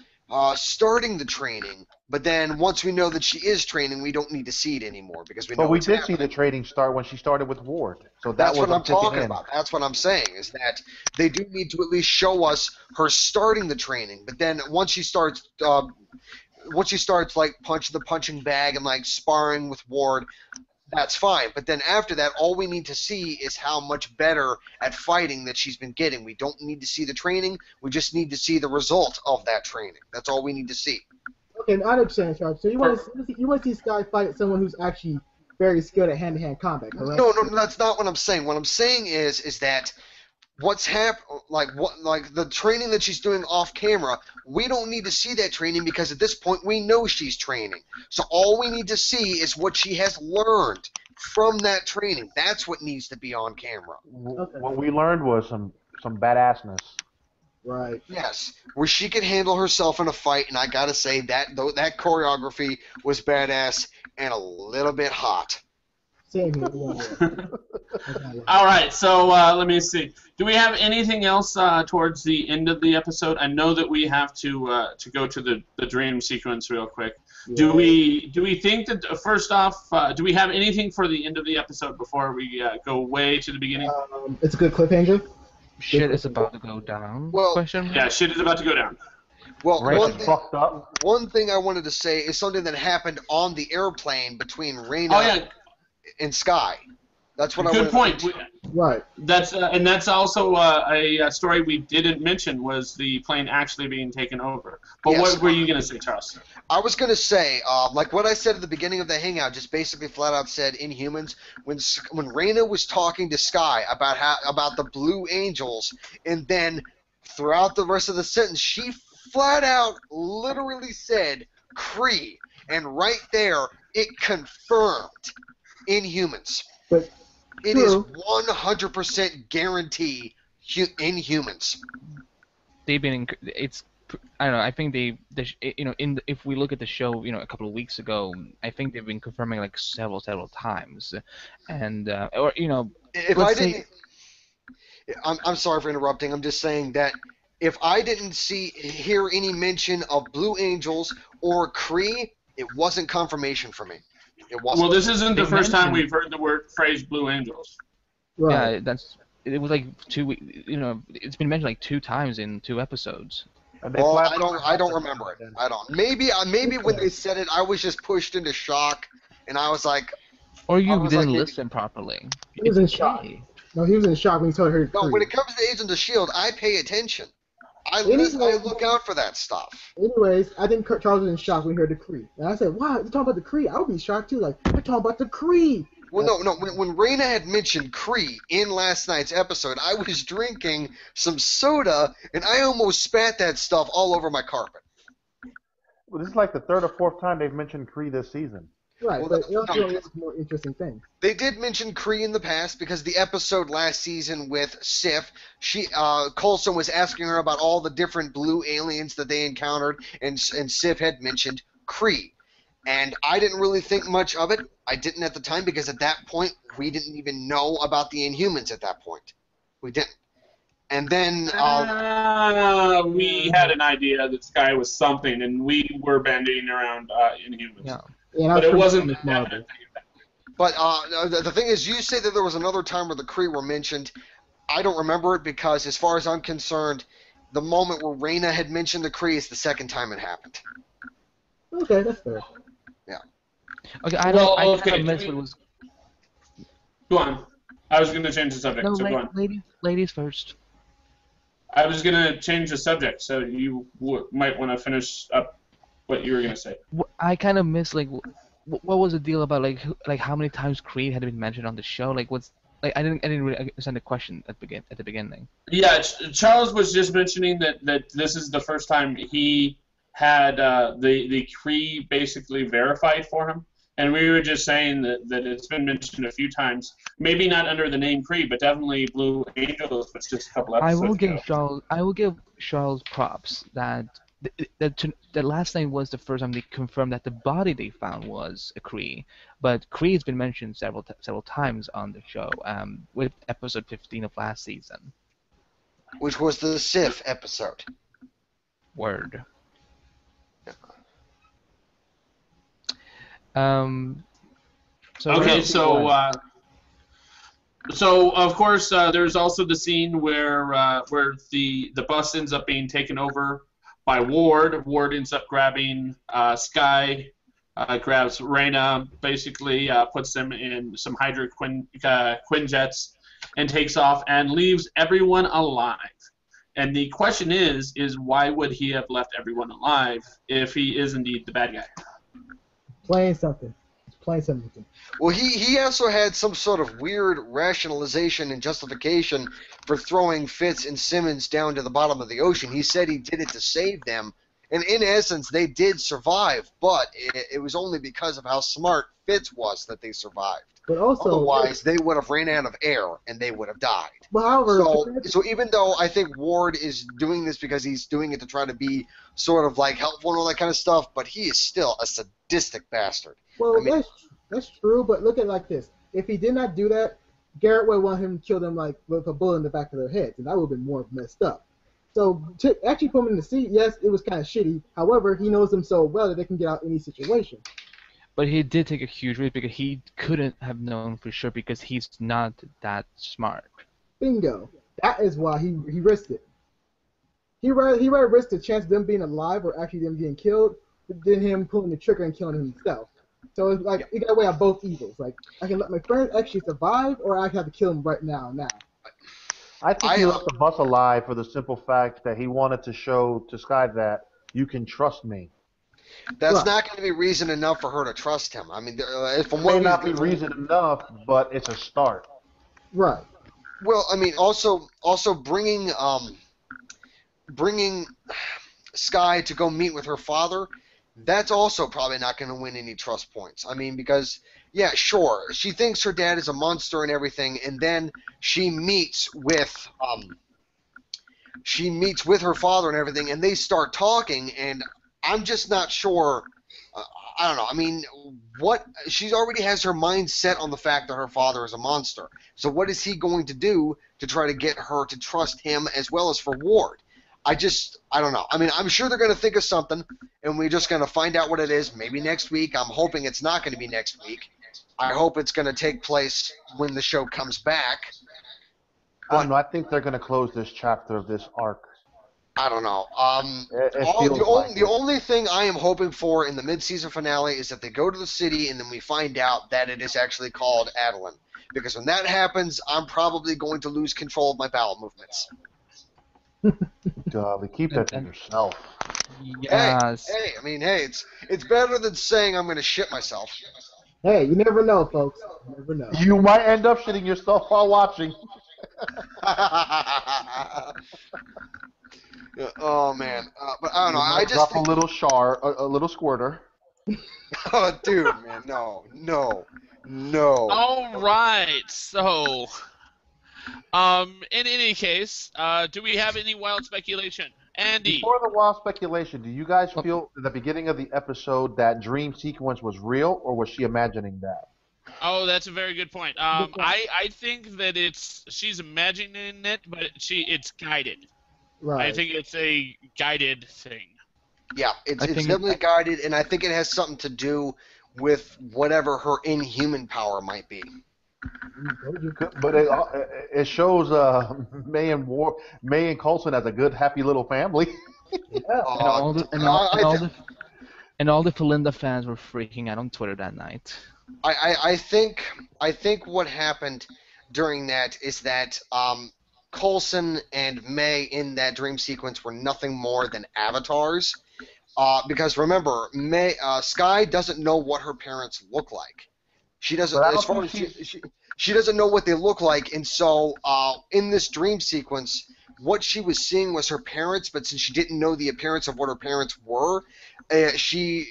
starting the training, but then once we know that she is training, we don't need to see it anymore because we know. But we what's did happening. see the training start when she started with Ward. So That's was what I'm talking about. That's what I'm saying is that they do need to at least show us her starting the training, but then once she starts like punching bag and like sparring with Ward, that's fine. But then after that, all we need to see is how much better at fighting that she's been getting. We don't need to see the training. We just need to see the result of that training. That's all we need to see. Okay, I understand, Sharp. So you want to see Sky fight someone who's actually very skilled at hand-to-hand combat, correct? No, that's not what I'm saying. What I'm saying is that what's like the training that she's doing off camera, we don't need to see that training because at this point we know she's training. So all we need to see is what she has learned from that training. That's what needs to be on camera. Okay. What we learned was some badassness. Right. Yes, where she could handle herself in a fight, and I gotta say that choreography was badass and a little bit hot. Same here. Okay. All right, so let me see. Do we have anything else towards the end of the episode? I know that we have to go to the dream sequence real quick. Yeah. Do we think that first off, do we have anything for the end of the episode before we go way to the beginning? It's a good cliffhanger. Shit is about to go down. Well, question? Yeah, shit is about to go down. Well, Fucked up. one thing I wanted to say is something that happened on the airplane between Raina and Sky. That's what Good point. Right. That's also a story we didn't mention was the plane actually being taken over. But yes. What were you going to say, Charles? I was going to say, like what I said at the beginning of the Hangout, just basically flat out said Inhumans, when Raina was talking to Sky about the Blue Angels, and then throughout the rest of the sentence, she flat out literally said Kree. And right there, it confirmed Inhumans. But It is true. 100% guarantee Inhumans. They've been it's I don't know. I think if we look at the show, a couple of weeks ago, I think they've been confirming like several times, and or If let's I say didn't, I'm sorry for interrupting. I'm just saying that if I didn't hear any mention of Blue Angels or Kree, it wasn't confirmation for me. It wasn't. Well, this isn't the They first time mentioned- we've heard the phrase Blue Angels. Right. yeah, it was like 2 weeks. It's been mentioned like 2 times in 2 episodes. And they Well, flat- I don't remember it. I don't. Maybe when they said it, I was just pushed into shock, and I was like, Or you I was didn't like, listen properly. He was in shock. No, he was in shock when he told her. no. When it comes to Agents of Shield, I pay attention. I look out for that stuff. Anyways, I think Charles was in shock when he heard the Kree. And I said, wow, you're talking about the Kree? I would be shocked too. Like, you're talking about the Kree. Well, no. When Raina had mentioned Kree in last night's episode, I was drinking some soda, and I almost spat that stuff all over my carpet. Well, this is like the third or fourth time they've mentioned Kree this season. Right, Well, but it also no. is more interesting thing. They did mention Kree in the past because the episode last season with Sif, Coulson was asking her about all the different blue aliens that they encountered, and Sif had mentioned Kree. And I didn't really think much of it. I didn't at the time because at that point we didn't even know about the Inhumans at that point. We didn't. And then We had an idea that Sky was something, and we were bandying around Inhumans. Yeah. Yeah, But it wasn't Miss Marvel. definite. But the thing is, you say that there was another time where the Kree were mentioned. I don't remember it because, as far as I'm concerned, the moment where Raina had mentioned the Kree is the second time it happened. Okay, that's fair. Okay, Okay, missed what was. Go on. I was going to change the subject, No, so go on. ladies first. I was going to change the subject, so you might want to finish up what you were going to say. I kind of missed what was the deal about like how many times Creed had been mentioned on the show? Like what's like I didn't really understand the question at the beginning. Yeah, Charles was just mentioning that this is the first time he had the Kree basically verified for him, and we were just saying that it's been mentioned a few times. Maybe not under the name Kree, but definitely Blue Angels was just a couple episodes I will give Charles props that the last night was the first time they confirmed that the body they found was a Kree, but Kree has been mentioned several times on the show, with episode 15 of last season. Which was the Sif episode. Word. So Okay, so of course there's also the scene where the bus ends up being taken over by Ward. Ward ends up grabbing Sky, grabs Raina, basically puts them in some Hydra Quinjets, and takes off and leaves everyone alive. And the question is why would he have left everyone alive if he is indeed the bad guy? Playing something. Playing something. Well, he also had some sort of weird rationalization and justification for throwing Fitz and Simmons down to the bottom of the ocean. He said he did it to save them, and in essence, they did survive, but it was only because of how smart Fitz was that they survived. But also, otherwise, they would have ran out of air and they would have died. But however, So even though I think Ward is doing this because he's doing it to try to be sort of like helpful and all that kind of stuff, but he is still a sadistic bastard. well, I mean- that's true. But look at it like this: if he did not do that, Garrett would want him to kill them like with a bullet in the back of their heads, and that would have been more messed up. So to actually put him in the seat, yes, it was kind of shitty. However, he knows them so well that they can get out any situation. But he did take a huge risk because he couldn't have known for sure because he's not that smart. Bingo. That is why he risked it. He rather risked the chance of them being alive or actually them getting killed than him pulling the trigger and killing himself. So it's like you got to weigh out both evils. Like I can let my friend actually survive, or I have to kill him right now. I think he left the bus alive for the simple fact that he wanted to show to Sky that you can trust me. That's Right. not going to be reason enough for her to trust him. I mean, from It what may he's not be doing- reason enough, but it's a start. Right. Well, I mean, also bringing bringing Sky to go meet with her father, that's also probably not going to win any trust points. I mean, because, yeah, sure, she thinks her dad is a monster and everything, and then she meets with her father and everything, and they start talking, and I'm just not sure. I don't know. I mean, she already has her mind set on the fact that her father is a monster. So what is he going to do to try to get her to trust him as well as for Ward? I don't know. I mean, I'm sure they're going to think of something, and we're just going to find out what it is maybe next week. I'm hoping it's not going to be next week. I hope it's going to take place when the show comes back. I don't know. I think they're going to close this chapter of this arc. I don't know. The only thing I am hoping for in the mid-season finale is that they go to the city and then we find out that it is actually called Adeline. Because when that happens, I'm probably going to lose control of my bowel movements. Golly, keep that to yourself. Yes. Hey, it's better than saying I'm going to shit myself. Hey, you never know, folks. You never know. You might end up shitting yourself while watching. Oh man, but I don't know. I just drop a little squirter. Oh, dude, man, no. All right, so, in any case, do we have any wild speculation? Andy? Before the wild speculation, do you guys feel at the beginning of the episode that dream sequence was real, or was she imagining that? Oh, that's a very good point. I think that she's imagining it, but it's guided. Right. I think it's a guided thing. Yeah, it's definitely guided, and I think it has something to do with whatever her inhuman power might be. But it shows May and Coulson as a good, happy little family. Yeah. And all the Felinda fans were freaking out on Twitter that night. I think what happened during that is that Coulson and May in that dream sequence were nothing more than avatars. Because remember, Sky doesn't know what her parents look like. She doesn't. As far as she doesn't know what they look like, and so in this dream sequence, what she was seeing was her parents. But since she didn't know the appearance of what her parents were, she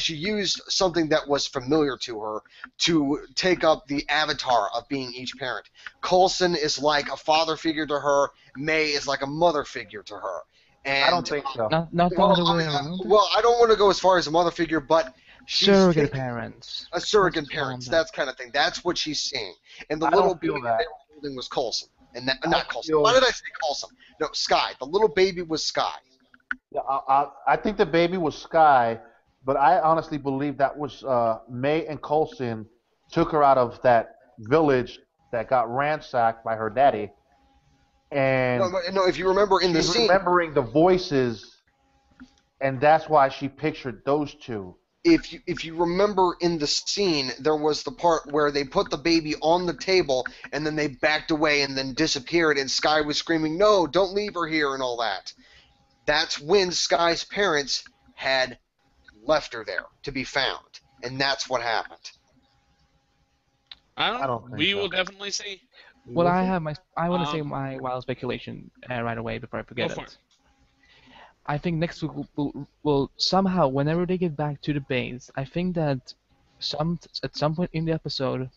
used something that was familiar to her to take up the avatar of being each parent. Coulson is like a father figure to her. May is like a mother figure to her. And, I don't think so. Not the other way around. Well, I don't want to go as far as a mother figure, but surrogate parents. A surrogate parents, that kind of thing. That's what she's seeing. And the little baby that they were holding was Coulson. And not Coulson. Why did I say Coulson? No, Sky. The little baby was Sky. Yeah, I think the baby was Sky, but I honestly believe that was May and Coulson took her out of that village that got ransacked by her daddy. And no, if you remember in the scene, remembering the voices, and that's why she pictured those two. If you remember in the scene, there was the part where they put the baby on the table and then they backed away and then disappeared, and Sky was screaming, "No, don't leave her here," and all that. That's when Sky's parents had left her there to be found, and that's what happened. I don't think we will definitely see. Well, I want to say my wild speculation right away before I forget it. I think next week will somehow, whenever they get back to the base, I think that at some point in the episode,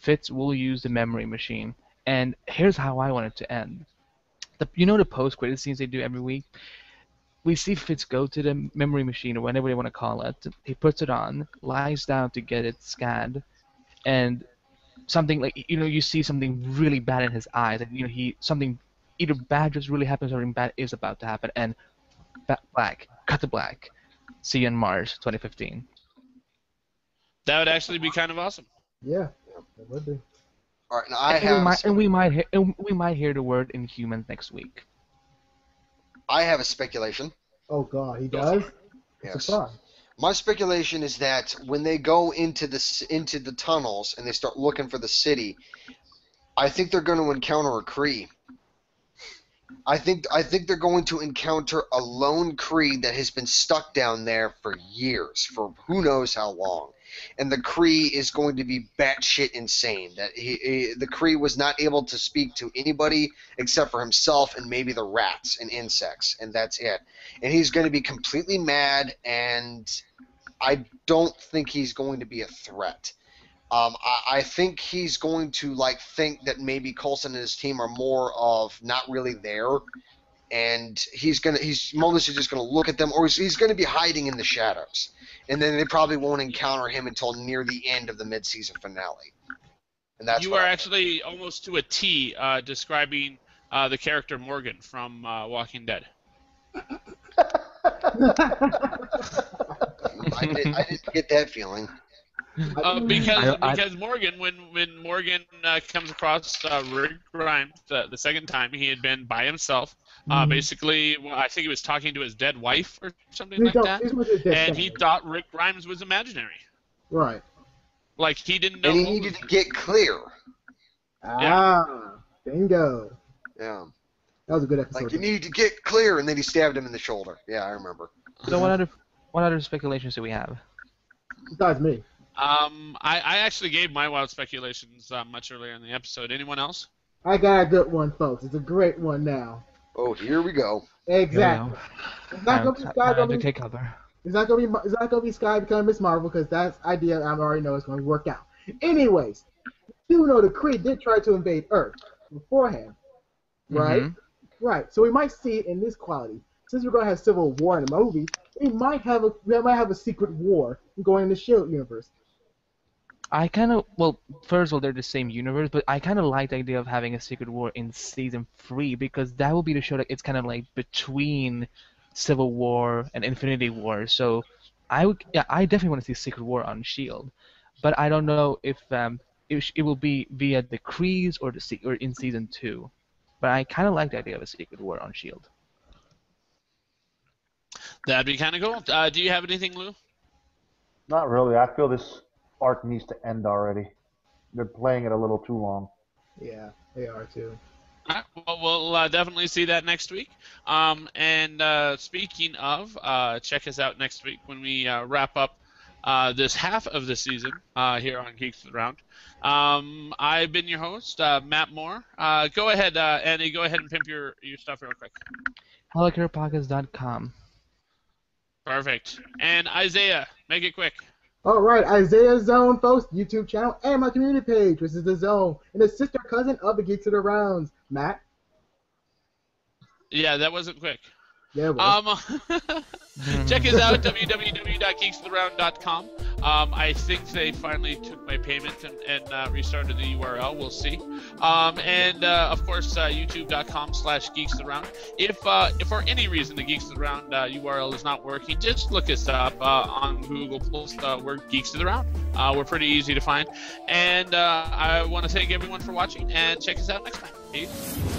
Fitz will use the memory machine. And here's how I want it to end. The post-credit scenes they do every week? We see Fitz go to the memory machine, or whatever they want to call it. He puts it on, lies down to get it scanned, and something like, you see something really bad in his eyes. And, something either bad just really happens or something bad is about to happen. And black. Cut to black. See you in Mars 2015. That would actually be kind of awesome. Yeah, it would be. All right, now we might hear the word Inhuman next week. I have a speculation. Oh God, he does. Yes. My speculation is that when they go into the tunnels and they start looking for the city, I think they're going to encounter a Kree. I think they're going to encounter a lone Kree that has been stuck down there for years, for who knows how long. and the Kree is going to be batshit insane. That the Kree was not able to speak to anybody except for himself and maybe the rats and insects, and that's it. And he's going to be completely mad, and I don't think he's going to be a threat. I think he's going to think that maybe Coulson and his team are more of not really there, and he's mostly just gonna look at them, or he's gonna be hiding in the shadows, and then they probably won't encounter him until near the end of the mid-season finale. And that's you are actually almost to a T describing the character Morgan from Walking Dead. I didn't get that feeling. Because Morgan, when Morgan comes across Rick Grimes the second time, he had been by himself. Basically, I think he was talking to his dead wife or something like that, and he thought Rick Grimes was imaginary. Right. Like he didn't know. And he needed to get clear. Bingo. Yeah. That was a good episode. Like you need to get clear, and then he stabbed him in the shoulder. Yeah, I remember. So what other speculations do we have? Besides me. I actually gave my wild speculations much earlier in the episode. Anyone else? I got a good one, folks. It's a great one now. Oh, here we go. Exactly. It's not gonna be Sky. Gonna take cover. It's not gonna be Sky becoming Miss Marvel because that's idea I already know it's gonna work out. Anyways, you know the Kree did try to invade Earth beforehand, right? Mm-hmm. Right. So we might see it in this quality. Since we're gonna have civil war in the movie, we might have a secret war going in the Shield universe. First of all, they're the same universe, but I kind of like the idea of having a secret war in season 3 because that will be the show that it's kind of like between Civil War and Infinity War. So I definitely want to see Secret War on Shield, but I don't know if it will be via the Krees or in season 2. But I kind of like the idea of a Secret War on Shield. That'd be kind of cool. Do you have anything, Lou? Not really. I feel this arc needs to end already. They're playing it a little too long. Yeah, they are too. All right, well, we'll definitely see that next week. And speaking of, check us out next week when we wrap up this half of the season here on Geeks Around. I've been your host, Matt Moore. Go ahead, Andy. Go ahead and pimp your stuff real quick. HelloCarePockets.com. Perfect. And Isaiah, make it quick. All right, Isaiah Zone, folks, YouTube channel, and my community page, which is The Zone, and the sister cousin of the Geeks of the Rounds. Matt? Yeah, that wasn't quick. Yeah, it was. Check us out, www.geeksoftheround.com. I think they finally took my payment and restarted the URL. We'll see. And of course, youtube.com/geeksaround. If for any reason the Geeks of the Round URL is not working, just look us up on Google Plus. We're Geeks of the Round. We're pretty easy to find. And I want to thank everyone for watching, and check us out next time. Peace.